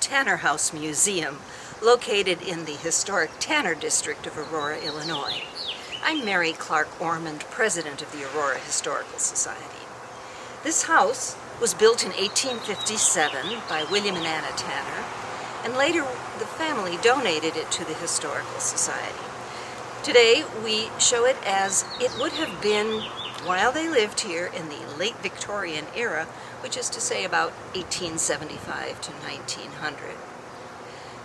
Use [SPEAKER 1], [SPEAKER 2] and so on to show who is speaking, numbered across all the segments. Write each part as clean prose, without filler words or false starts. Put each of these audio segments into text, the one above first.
[SPEAKER 1] Tanner House Museum, located in the historic Tanner District of Aurora, Illinois. I'm Mary Clark Ormond, president of the Aurora Historical Society. This house was built in 1857 by William and Anna Tanner, and later the family donated it to the Historical Society. Today we show it as it would have been while they lived here in the late Victorian era, which is to say about 1875 to 1900.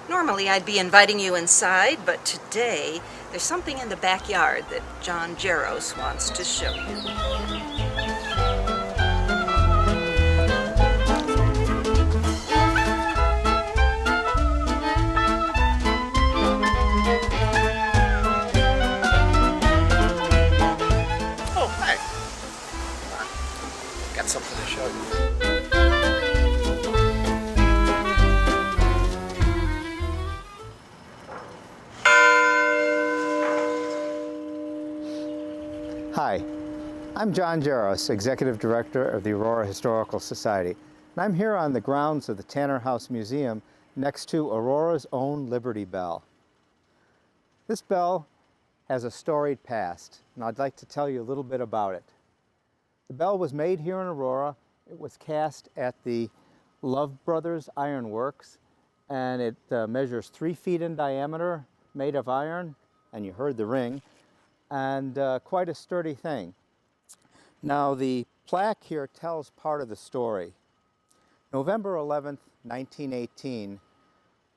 [SPEAKER 1] Normally I'd be inviting you inside, but today there's something in the backyard that John Jaros wants to show you.
[SPEAKER 2] Got something to show you. Hi, I'm John Jaros, Executive Director of the Aurora Historical Society, and I'm here on the grounds of the Tanner House Museum next to Aurora's own Liberty Bell. This bell has a storied past, and I'd like to tell you a little bit about it. The bell was made here in Aurora. It was cast at the Love Brothers Iron Works, and it measures 3 feet in diameter, made of iron, and you heard the ring, and quite a sturdy thing. Now the plaque here tells part of the story. November 11th, 1918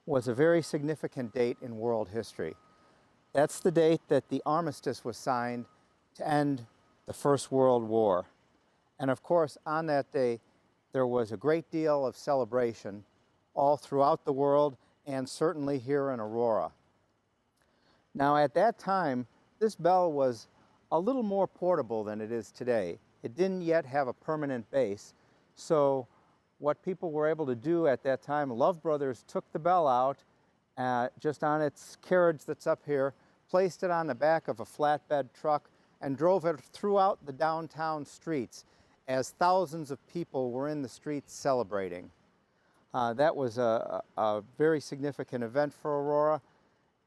[SPEAKER 2] was a very significant date in world history. That's the date that the armistice was signed to end the First World War. And of course, on that day, there was a great deal of celebration all throughout the world and certainly here in Aurora. Now at that time, this bell was a little more portable than it is today. It didn't yet have a permanent base, so what people were able to do at that time, Love Brothers took the bell out just on its carriage that's up here, placed it on the back of a flatbed truck, and drove it throughout the downtown streets as thousands of people were in the streets celebrating. That was a very significant event for Aurora,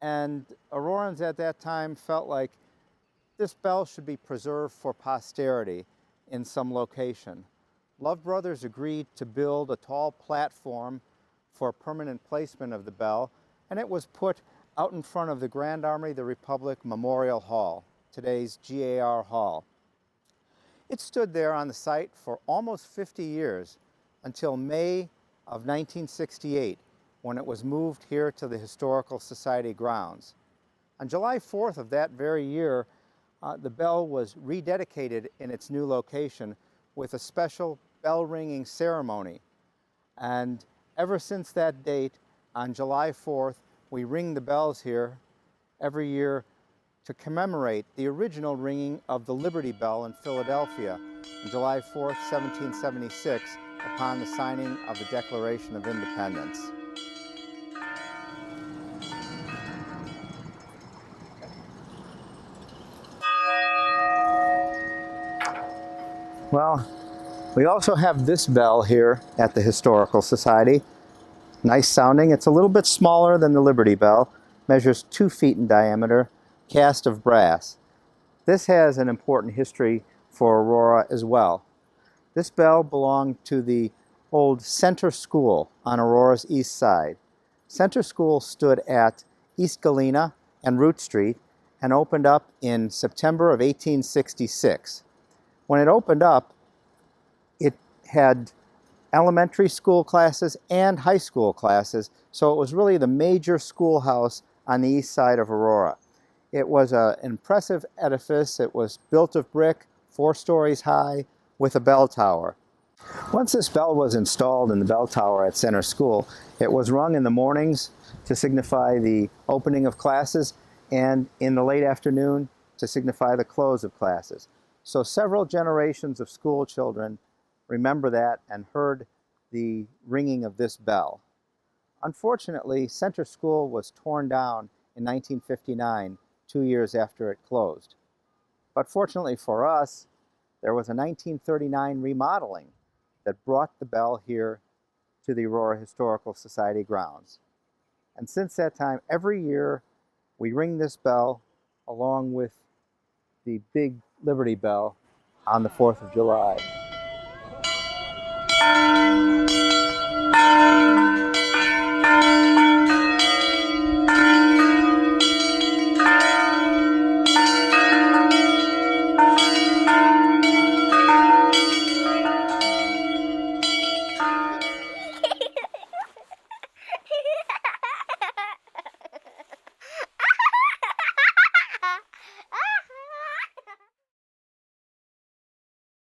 [SPEAKER 2] and Aurorans at that time felt like this bell should be preserved for posterity in some location. Love Brothers agreed to build a tall platform for permanent placement of the bell, and it was put out in front of the Grand Army of the Republic Memorial Hall, today's GAR Hall. It stood there on the site for almost 50 years until May of 1968, when it was moved here to the Historical Society grounds. On July 4th of that very year, the bell was rededicated in its new location with a special bell ringing ceremony. And ever since that date, on July 4th, we ring the bells here every year to commemorate the original ringing of the Liberty Bell in Philadelphia on July 4th, 1776, upon the signing of the Declaration of Independence. Well, we also have this bell here at the Historical Society. Nice sounding. It's a little bit smaller than the Liberty Bell, measures 2 feet in diameter, cast of brass. This has an important history for Aurora as well. This bell belonged to the old Center School on Aurora's east side. Center School stood at East Galena and Root Street and opened up in September of 1866. When it opened up, it had elementary school classes and high school classes, so it was really the major schoolhouse on the east side of Aurora. It was an impressive edifice. It was built of brick, 4 stories high, with a bell tower. Once this bell was installed in the bell tower at Center School, it was rung in the mornings to signify the opening of classes, and in the late afternoon to signify the close of classes. So several generations of school children remember that and heard the ringing of this bell. Unfortunately, Center School was torn down in 1959, 2 years after it closed. But fortunately for us, there was a 1939 remodeling that brought the bell here to the Aurora Historical Society grounds. And since that time, every year we ring this bell along with the big Liberty Bell on the 4th of July.